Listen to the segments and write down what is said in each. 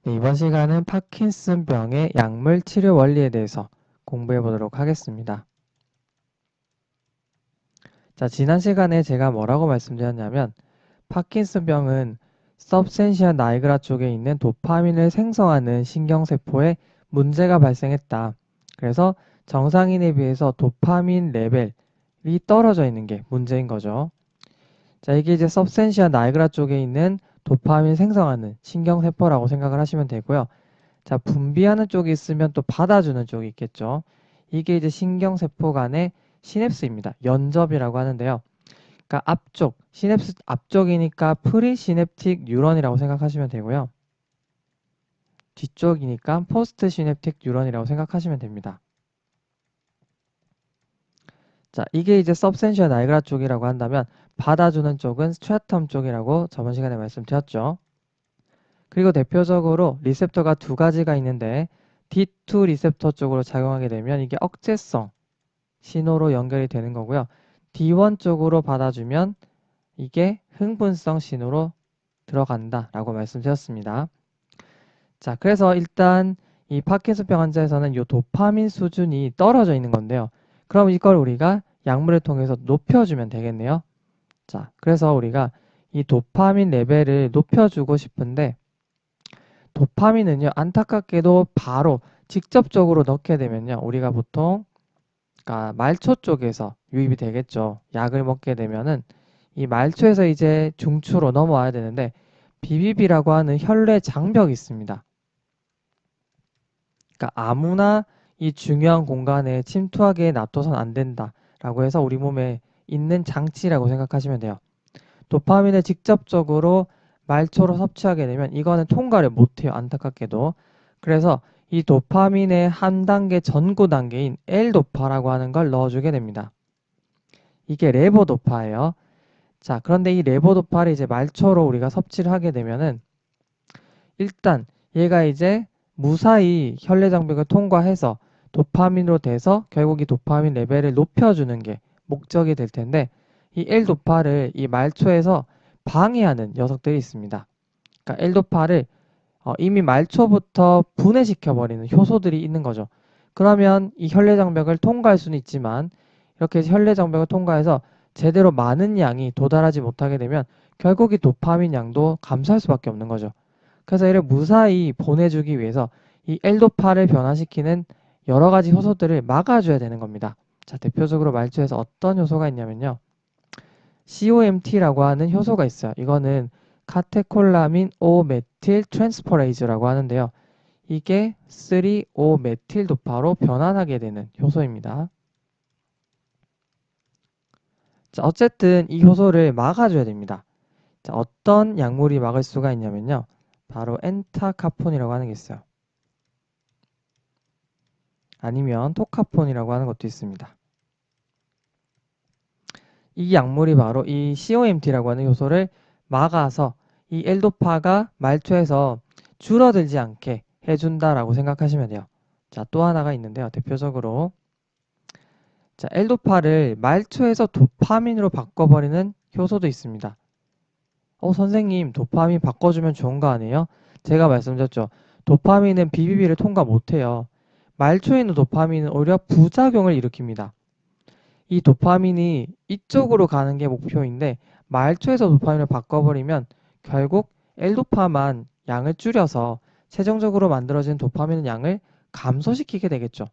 네, 이번 시간은 파킨슨병의 약물 치료 원리에 대해서 공부해 보도록 하겠습니다. 자, 지난 시간에 제가 뭐라고 말씀드렸냐면 파킨슨병은 서브센시아 나이그라 쪽에 있는 도파민을 생성하는 신경세포에 문제가 발생했다. 그래서 정상인에 비해서 도파민 레벨이 떨어져 있는 게 문제인 거죠. 자, 이게 이제 서브센시아 나이그라 쪽에 있는 도파민 생성하는 신경세포라고 생각을 하시면 되고요. 자, 분비하는 쪽이 있으면 또 받아주는 쪽이 있겠죠. 이게 이제 신경세포 간의 시냅스입니다. 연접이라고 하는데요. 그러니까 앞쪽, 시냅스 앞쪽이니까 프리시냅틱 뉴런이라고 생각하시면 되고요. 뒤쪽이니까 포스트 시냅틱 뉴런이라고 생각하시면 됩니다. 자, 이게 이제 서브센시아 나이그라 쪽이라고 한다면 받아주는 쪽은 스트래텀 쪽이라고 저번 시간에 말씀드렸죠. 그리고 대표적으로 리셉터가 두 가지가 있는데 D2 리셉터 쪽으로 작용하게 되면 이게 억제성 신호로 연결이 되는 거고요. D1 쪽으로 받아주면 이게 흥분성 신호로 들어간다 라고 말씀드렸습니다. 자, 그래서 일단 이 파킨슨병 환자에서는 이 도파민 수준이 떨어져 있는 건데요. 그럼 이걸 우리가 약물을 통해서 높여주면 되겠네요. 자, 그래서 우리가 이 도파민 레벨을 높여주고 싶은데 도파민은요, 안타깝게도 바로 직접적으로 넣게 되면요, 우리가 보통 그러니까 말초 쪽에서 유입이 되겠죠. 약을 먹게 되면은 이 말초에서 이제 중추로 넘어와야 되는데 BBB라고 하는 혈내 장벽이 있습니다. 그러니까 아무나 이 중요한 공간에 침투하게 놔둬선 안 된다라고 해서 우리 몸에 있는 장치라고 생각하시면 돼요. 도파민을 직접적으로 말초로 섭취하게 되면 이거는 통과를 못해요. 안타깝게도. 그래서 이 도파민의 한 단계 전구 단계인 L도파라고 하는 걸 넣어주게 됩니다. 이게 레보도파예요. 자, 그런데 이 레보도파를 이제 말초로 우리가 섭취를 하게 되면은 일단 얘가 이제 무사히 혈내장벽을 통과해서 도파민으로 돼서 결국 이 도파민 레벨을 높여주는 게 목적이 될 텐데 이 L도파를 이 말초에서 방해하는 녀석들이 있습니다. 그러니까 L도파를 이미 말초부터 분해시켜버리는 효소들이 있는 거죠. 그러면 이 혈내장벽을 통과할 수는 있지만 이렇게 혈내장벽을 통과해서 제대로 많은 양이 도달하지 못하게 되면 결국 이 도파민 양도 감소할 수밖에 없는 거죠. 그래서 이를 무사히 보내주기 위해서 이 L도파를 변화시키는 여러 가지 효소들을 막아줘야 되는 겁니다. 자, 대표적으로 말초에서 어떤 효소가 있냐면요. COMT라고 하는 효소가 있어요. 이거는 카테콜라민 5메틸 트랜스퍼레이즈라고 하는데요. 이게 3,5메틸 도파로 변환하게 되는 효소입니다. 자, 어쨌든 이 효소를 막아줘야 됩니다. 자, 어떤 약물이 막을 수가 있냐면요. 바로 엔타카폰이라고 하는 게 있어요. 아니면 토카폰이라고 하는 것도 있습니다. 이 약물이 바로 이 COMT라고 하는 효소를 막아서 이 L도파가 말초에서 줄어들지 않게 해준다라고 생각하시면 돼요. 자, 또 하나가 있는데요. 대표적으로 자, L도파를 말초에서 도파민으로 바꿔버리는 효소도 있습니다. 선생님, 도파민 바꿔주면 좋은 거 아니에요? 제가 말씀드렸죠. 도파민은 BBB를 통과 못해요. 말초에 있는 도파민은 오히려 부작용을 일으킵니다. 이 도파민이 이쪽으로 가는 게 목표인데 말초에서 도파민을 바꿔버리면 결국 L도파만 양을 줄여서 최종적으로 만들어진 도파민 양을 감소시키게 되겠죠.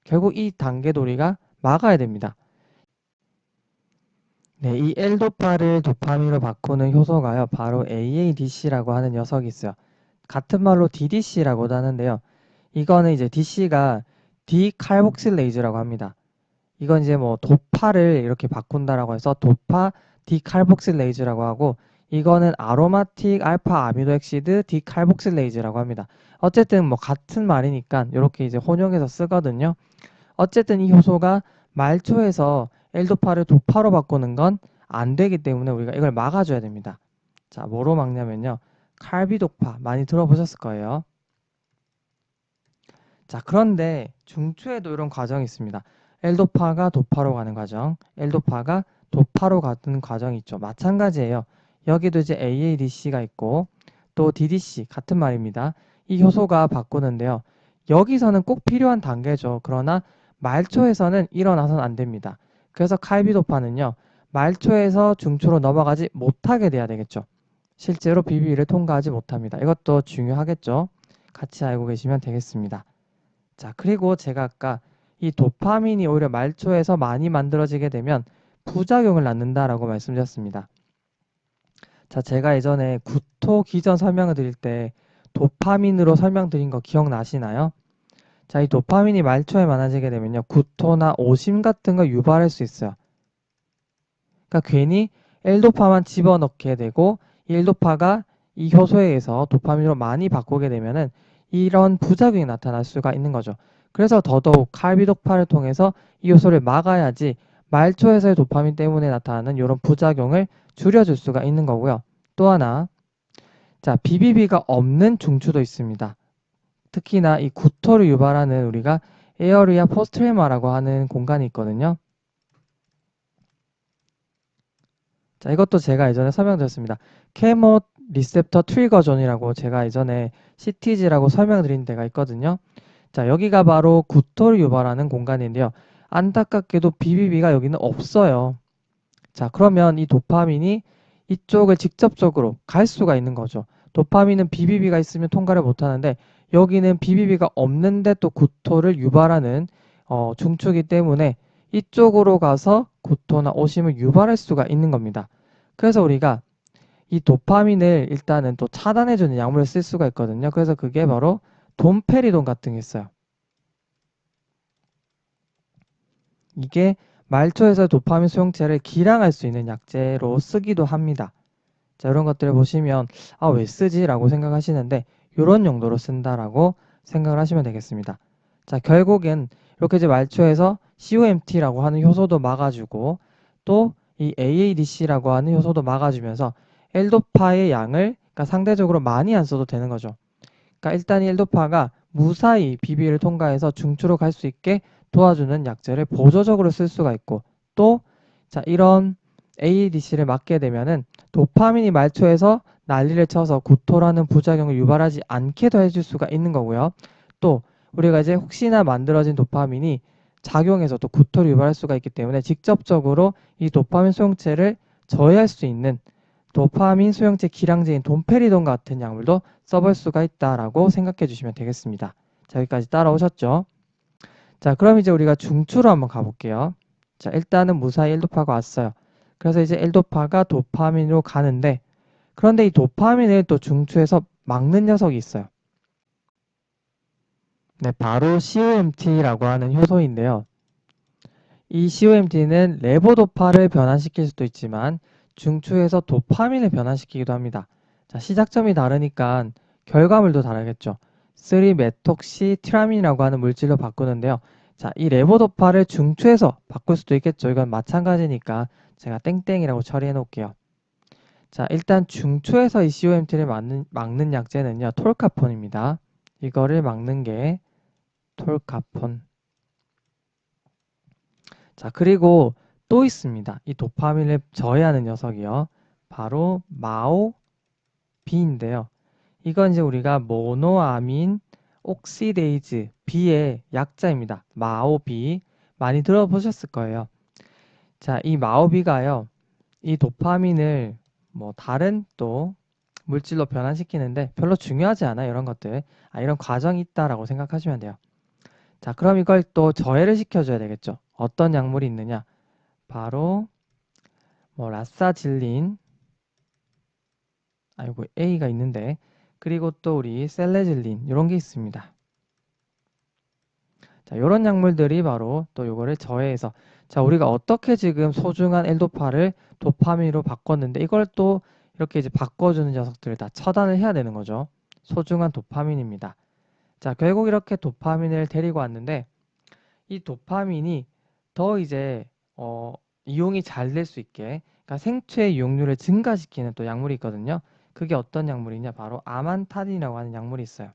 결국 이 단계도 우리가 막아야 됩니다. 네, 이 L도파를 도파민으로 바꾸는 효소가요. 바로 AADC라고 하는 녀석이 있어요. 같은 말로 DDC라고도 하는데요. 이거는 이제 DC가 디칼복실레이즈라고 합니다. 이건 이제 뭐 도파를 이렇게 바꾼다라고 해서 도파 디칼복실레이즈라고 하고 이거는 아로마틱 알파 아미노액시드 디칼복실레이즈라고 합니다. 어쨌든 뭐 같은 말이니까 이렇게 이제 혼용해서 쓰거든요. 어쨌든 이 효소가 말초에서 L도파를 도파로 바꾸는 건 안 되기 때문에 우리가 이걸 막아줘야 됩니다. 자, 뭐로 막냐면요. 칼비도파 많이 들어보셨을 거예요. 자, 그런데 중추에도 이런 과정이 있습니다. L도파가 도파로 가는 과정, L도파가 도파로 가는 과정이 있죠. 마찬가지예요. 여기도 이제 AADC가 있고 또 DDC 같은 말입니다. 이 효소가 바꾸는데요. 여기서는 꼭 필요한 단계죠. 그러나 말초에서는 일어나서는 안 됩니다. 그래서 칼비도파는요. 말초에서 중초로 넘어가지 못하게 돼야 되겠죠. 실제로 BBB를 통과하지 못합니다. 이것도 중요하겠죠. 같이 알고 계시면 되겠습니다. 자, 그리고 제가 아까 이 도파민이 오히려 말초에서 많이 만들어지게 되면 부작용을 낳는다라고 말씀드렸습니다. 자, 제가 예전에 구토 기전 설명을 드릴 때 도파민으로 설명드린 거 기억나시나요? 자, 이 도파민이 말초에 많아지게 되면요. 구토나 오심 같은 거 유발할 수 있어요. 그러니까 괜히 L도파만 집어넣게 되고 이 L도파가 이 효소에 의해서 도파민으로 많이 바꾸게 되면은 이런 부작용이 나타날 수가 있는 거죠. 그래서 더더욱 칼비도파를 통해서 이 효소를 막아야지 말초에서의 도파민 때문에 나타나는 이런 부작용을 줄여줄 수가 있는 거고요. 또 하나, 자, BBB가 없는 중추도 있습니다. 특히나 이 구토를 유발하는 우리가 에어리아 포스트레마라고 하는 공간이 있거든요. 자, 이것도 제가 예전에 설명드렸습니다. 케모 리셉터 트리거 존이라고 제가 예전에 CTG라고 설명드린 데가 있거든요. 자, 여기가 바로 구토를 유발하는 공간인데요. 안타깝게도 BBB가 여기는 없어요. 자, 그러면 이 도파민이 이쪽을 직접적으로 갈 수가 있는 거죠. 도파민은 BBB가 있으면 통과를 못하는데 여기는 BBB가 없는데 또 구토를 유발하는 중추이기 때문에 이쪽으로 가서 구토나 오심을 유발할 수가 있는 겁니다. 그래서 우리가 이 도파민을 일단은 또 차단해주는 약물을 쓸 수가 있거든요. 그래서 그게 바로 돈페리돈 같은 게 있어요. 이게 말초에서 도파민 수용체를 기량할 수 있는 약제로 쓰기도 합니다. 자, 이런 것들을 보시면 왜 쓰지? 라고 생각하시는데 이런 용도로 쓴다라고 생각을 하시면 되겠습니다. 자, 결국엔 이렇게 이제 말초에서 COMT라고 하는 효소도 막아주고 또 이 AADC라고 하는 효소도 막아주면서 L도파의 양을 그러니까 상대적으로 많이 안 써도 되는 거죠. 그러니까 일단 이 L도파가 무사히 BB를 통과해서 중추로 갈 수 있게 도와주는 약제를 보조적으로 쓸 수가 있고 또 자, 이런 ADC를 맞게 되면은 도파민이 말초에서 난리를 쳐서 구토라는 부작용을 유발하지 않게도 해줄 수가 있는 거고요. 또 우리가 이제 혹시나 만들어진 도파민이 작용해서 또 구토를 유발할 수가 있기 때문에 직접적으로 이 도파민 수용체를 저해할 수 있는 도파민 수용체 기량제인 돈페리돈 같은 약물도 써볼 수가 있다라고 생각해 주시면 되겠습니다. 자, 여기까지 따라오셨죠? 자, 그럼 이제 우리가 중추로 한번 가볼게요. 자, 일단은 무사히 L도파가 왔어요. 그래서 이제 L도파가 도파민으로 가는데 그런데 이 도파민을 또 중추에서 막는 녀석이 있어요. 네, 바로 COMT라고 하는 효소인데요. 이 COMT는 레보도파를 변환시킬 수도 있지만 중추에서 도파민을 변환시키기도 합니다. 자, 시작점이 다르니까 결과물도 다르겠죠. 3메톡시티라민이라고 하는 물질로 바꾸는데요. 자, 이 레보도파를 중추에서 바꿀 수도 있겠죠. 이건 마찬가지니까 제가 땡땡이라고 처리해 놓을게요. 자, 일단 중추에서 이 COMT를 막는 약제는요. 톨카폰입니다. 이거를 막는 게 톨카폰. 자, 그리고 또 있습니다. 이 도파민을 저해하는 녀석이요. 바로 마오비인데요. 이건 이제 우리가 모노아민 옥시데이즈 B의 약자입니다. 마오비 많이 들어보셨을 거예요. 자, 이 마오비가요. 이 도파민을 뭐 다른 또 물질로 변환시키는데 별로 중요하지 않아요. 이런 것들. 이런 과정이 있다라고 생각하시면 돼요. 자, 그럼 이걸 또 저해를 시켜줘야 되겠죠. 어떤 약물이 있느냐? 바로 뭐 라사질린, 아이고 A가 있는데 그리고 또 우리 셀레질린 이런 게 있습니다. 자, 이런 약물들이 바로 또 요거를 저해해서 자, 우리가 어떻게 지금 소중한 L도파를 도파민으로 바꿨는데 이걸 또 이렇게 이제 바꿔주는 녀석들을 다 처단을 해야 되는 거죠. 소중한 도파민입니다. 자, 결국 이렇게 도파민을 데리고 왔는데 이 도파민이 더 이제 이용이 잘 될 수 있게 그러니까 생체 이용률을 증가시키는 또 약물이 있거든요. 그게 어떤 약물이냐? 바로 아만타딘이라고 하는 약물이 있어요.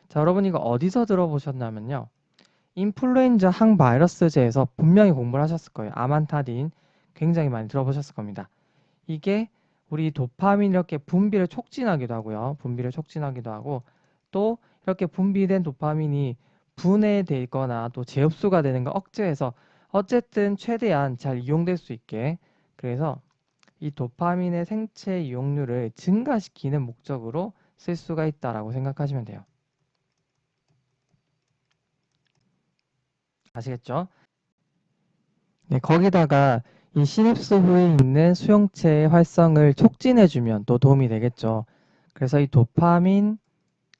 자, 여러분 이거 어디서 들어보셨냐면요. 인플루엔자 항바이러스제에서 분명히 공부를 하셨을 거예요. 아만타딘 굉장히 많이 들어보셨을 겁니다. 이게 우리 도파민 이렇게 분비를 촉진하기도 하고요. 분비를 촉진하기도 하고 또 이렇게 분비된 도파민이 분해되거나 또 재흡수가 되는 걸 억제해서 어쨌든 최대한 잘 이용될 수 있게, 그래서 이 도파민의 생체 이용률을 증가시키는 목적으로 쓸 수가 있다라고 생각하시면 돼요. 아시겠죠? 네, 거기다가 이 시냅스 후에 있는 수용체의 활성을 촉진해주면 또 도움이 되겠죠. 그래서 이 도파민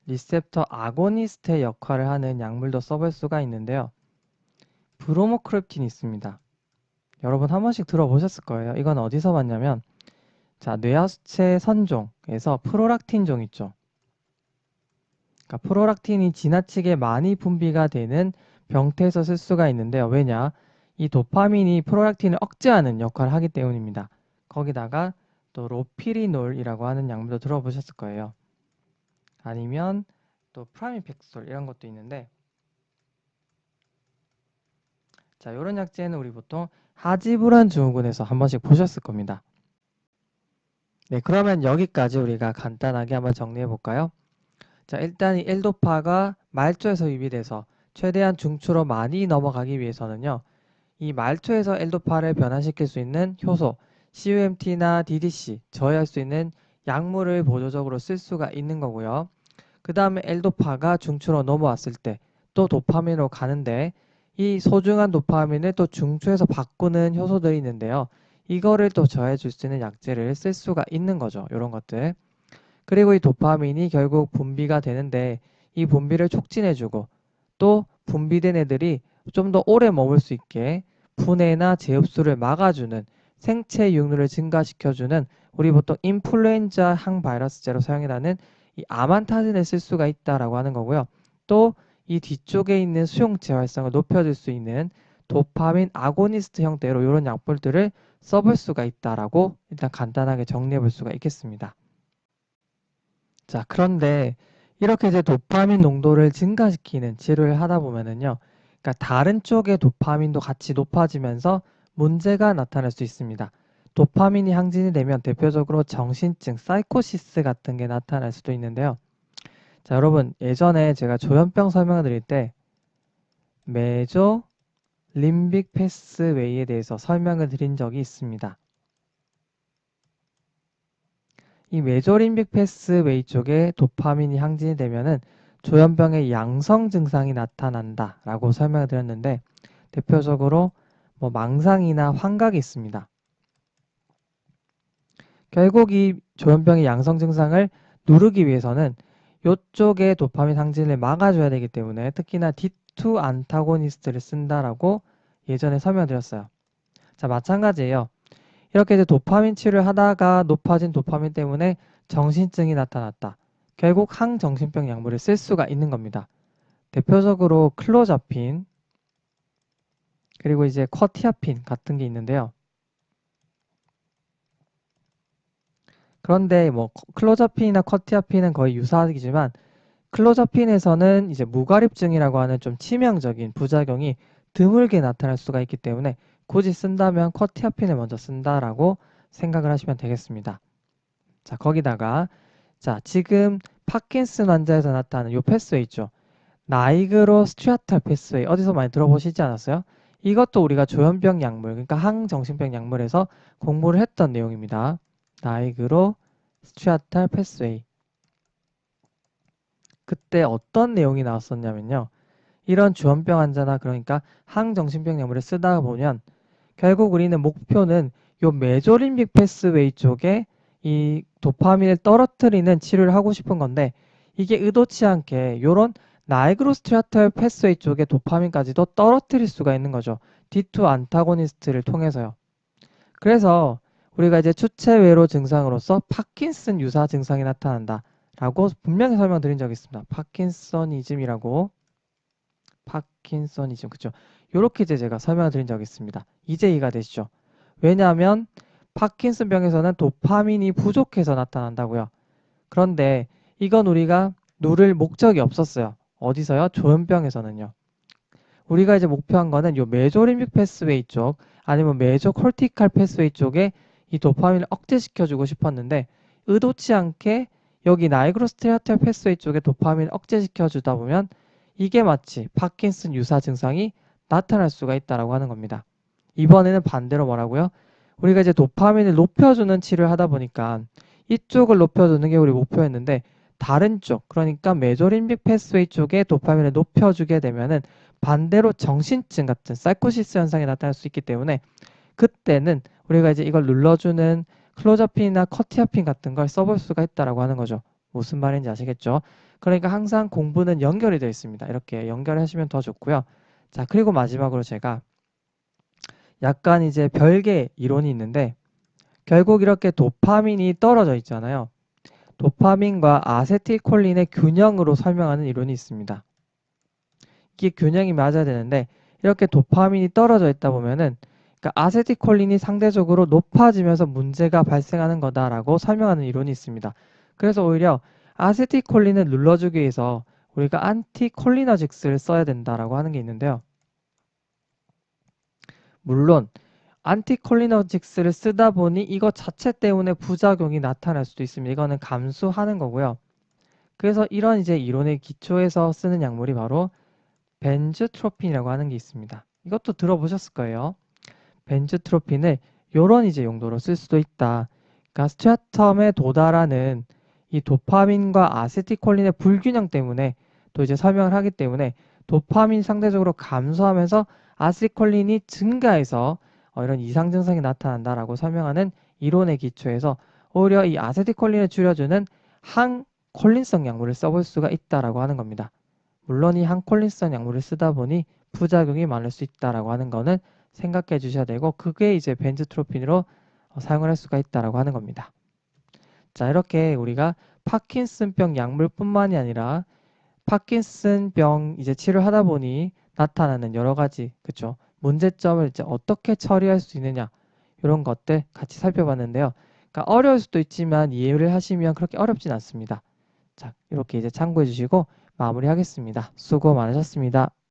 리셉터 아고니스트의 역할을 하는 약물도 써볼 수가 있는데요. 브로모크립틴이 있습니다. 여러분 한 번씩 들어보셨을 거예요. 이건 어디서 봤냐면, 자, 뇌하수체 선종에서 프로락틴종 있죠. 그러니까 프로락틴이 지나치게 많이 분비가 되는 병태에서 쓸 수가 있는데요. 왜냐? 이 도파민이 프로락틴을 억제하는 역할을 하기 때문입니다. 거기다가 또 로피리놀이라고 하는 약물도 들어보셨을 거예요. 아니면 또 프라미팩솔 이런 것도 있는데, 자, 이런 약제는 우리 보통 하지불안 증후군에서 한 번씩 보셨을 겁니다. 네, 그러면 여기까지 우리가 간단하게 한번 정리해 볼까요? 자, 일단 이 L도파가 말초에서 유입돼서 최대한 중추로 많이 넘어가기 위해서는요, 이 말초에서 L도파를 변화시킬 수 있는 효소, CUMT나 DDC, 저해할 수 있는 약물을 보조적으로 쓸 수가 있는 거고요. 그 다음에 L도파가 중추로 넘어왔을 때 또 도파민으로 가는데, 이 소중한 도파민을 또 중추에서 바꾸는 효소들이 있는데요. 이거를 또 저해해 줄 수 있는 약제를 쓸 수가 있는 거죠. 이런 것들. 그리고 이 도파민이 결국 분비가 되는데, 이 분비를 촉진해주고 또 분비된 애들이 좀 더 오래 머물 수 있게 분해나 재흡수를 막아주는 생체 이용률을 증가시켜주는, 우리 보통 인플루엔자 항바이러스제로 사용이라는 이 아만타진을 쓸 수가 있다라고 하는 거고요. 또 이 뒤쪽에 있는 수용체 활성을 높여줄 수 있는 도파민 아고니스트 형태로 이런 약물들을 써볼 수가 있다라고 일단 간단하게 정리해 볼 수가 있겠습니다. 자, 그런데 이렇게 이제 도파민 농도를 증가시키는 치료를 하다 보면은요, 그러니까 다른 쪽의 도파민도 같이 높아지면서 문제가 나타날 수 있습니다. 도파민이 항진이 되면 대표적으로 정신증, 사이코시스 같은 게 나타날 수도 있는데요. 자, 여러분 예전에 제가 조현병 설명을 드릴 때 메조 림빅 패스웨이에 대해서 설명을 드린 적이 있습니다. 이 메조림빅 패스웨이 쪽에 도파민이 항진이 되면은 조현병의 양성 증상이 나타난다 라고 설명을 드렸는데, 대표적으로 뭐 망상이나 환각이 있습니다. 결국 이 조현병의 양성 증상을 누르기 위해서는 이쪽에 도파민 항진을 막아줘야 되기 때문에 특히나 D2 안타고니스트를 쓴다라고 예전에 설명드렸어요. 자, 마찬가지예요. 이렇게 이제 도파민 치료를 하다가 높아진 도파민 때문에 정신증이 나타났다. 결국 항정신병 약물을 쓸 수가 있는 겁니다. 대표적으로 클로자핀, 그리고 이제 쿼티아핀 같은 게 있는데요. 그런데 뭐 클로자핀이나 쿼티아핀은 거의 유사하지만, 클로자핀에서는 이제 무과립증이라고 하는 좀 치명적인 부작용이 드물게 나타날 수가 있기 때문에 굳이 쓴다면 쿼티아핀을 먼저 쓴다라고 생각을 하시면 되겠습니다. 자, 거기다가 자, 지금 파킨슨 환자에서 나타나는 요 패스웨이 있죠. 나이그로 스튜아탈 패스웨이 어디서 많이 들어보시지 않았어요? 이것도 우리가 조현병 약물, 그러니까 항정신병 약물에서 공부를 했던 내용입니다. 나이그로 스튜아탈 패스웨이. 그때 어떤 내용이 나왔었냐면요. 이런 주원병 환자나 그러니까 항정신병 약물을 쓰다 보면 결국 우리는 목표는 요 메조림빅 패스웨이 쪽에 이 도파민을 떨어뜨리는 치료를 하고 싶은 건데, 이게 의도치 않게 요런 나이그로스트라탈 패스웨이 쪽에 도파민까지도 떨어뜨릴 수가 있는 거죠. D2 안타고니스트를 통해서요. 그래서 우리가 이제 추체외로 증상으로서 파킨슨 유사 증상이 나타난다 라고 분명히 설명드린 적이 있습니다. 파킨서니즘이라고. 파킨서니즘, 그죠? 요렇게 이제 제가 설명드린 적이 있습니다. 이제 이해가 되시죠? 왜냐하면 파킨슨병에서는 도파민이 부족해서 나타난다고요. 그런데 이건 우리가 누를 목적이 없었어요. 어디서요? 조현병에서는요. 우리가 이제 목표한 거는 요 메조림빅 패스웨이 쪽, 아니면 메조 콜티칼 패스웨이 쪽에 이 도파민을 억제시켜주고 싶었는데, 의도치 않게 여기 나이그로스트리아탈 패스웨이 쪽에 도파민을 억제시켜 주다 보면 이게 마치 파킨슨 유사 증상이 나타날 수가 있다라고 하는 겁니다. 이번에는 반대로 뭐라고요? 우리가 이제 도파민을 높여주는 치료를 하다 보니까 이쪽을 높여주는 게 우리 목표였는데 다른 쪽, 그러니까 메조림빅 패스웨이 쪽에 도파민을 높여주게 되면은 반대로 정신증 같은 사이코시스 현상이 나타날 수 있기 때문에 그때는 우리가 이제 이걸 눌러주는 클로자핀이나 커티아핀 같은 걸 써볼 수가 있다라고 하는 거죠. 무슨 말인지 아시겠죠? 그러니까 항상 공부는 연결이 되어 있습니다. 이렇게 연결하시면 더 좋고요. 자, 그리고 마지막으로 제가 약간 이제 별개 이론이 있는데 결국 이렇게 도파민이 떨어져 있잖아요. 도파민과 아세틸콜린의 균형으로 설명하는 이론이 있습니다. 이게 균형이 맞아야 되는데 이렇게 도파민이 떨어져 있다 보면은 그러니까 아세틸콜린이 상대적으로 높아지면서 문제가 발생하는 거다라고 설명하는 이론이 있습니다. 그래서 오히려 아세틸콜린을 눌러주기 위해서 우리가 안티콜리너직스를 써야 된다라고 하는 게 있는데요. 물론 안티콜리너직스를 쓰다 보니 이거 자체 때문에 부작용이 나타날 수도 있습니다. 이거는 감수하는 거고요. 그래서 이런 이제 이론의 기초에서 쓰는 약물이 바로 벤즈트로핀이라고 하는 게 있습니다. 이것도 들어보셨을 거예요. 벤즈트로핀을 이런 이제 용도로 쓸 수도 있다. 그러니까 스트라텀에 도달하는 이 도파민과 아세틸콜린의 불균형 때문에 또 이제 설명을 하기 때문에 도파민 상대적으로 감소하면서 아세틸콜린이 증가해서 이런 이상 증상이 나타난다라고 설명하는 이론의 기초에서 오히려 이 아세틸콜린을 줄여주는 항콜린성 약물을 써볼 수가 있다라고 하는 겁니다. 물론 이 항콜린성 약물을 쓰다 보니 부작용이 많을 수 있다라고 하는 거는 생각해 주셔야 되고 그게 이제 벤즈트로핀으로 사용을 할 수가 있다라고 하는 겁니다. 자, 이렇게 우리가 파킨슨병 약물뿐만이 아니라 파킨슨병 이제 치료하다 보니 나타나는 여러 가지 그쵸 문제점을 이제 어떻게 처리할 수 있느냐 이런 것들 같이 살펴봤는데요. 그러니까 어려울 수도 있지만 이해를 하시면 그렇게 어렵진 않습니다. 자, 이렇게 이제 참고해 주시고 마무리하겠습니다. 수고 많으셨습니다.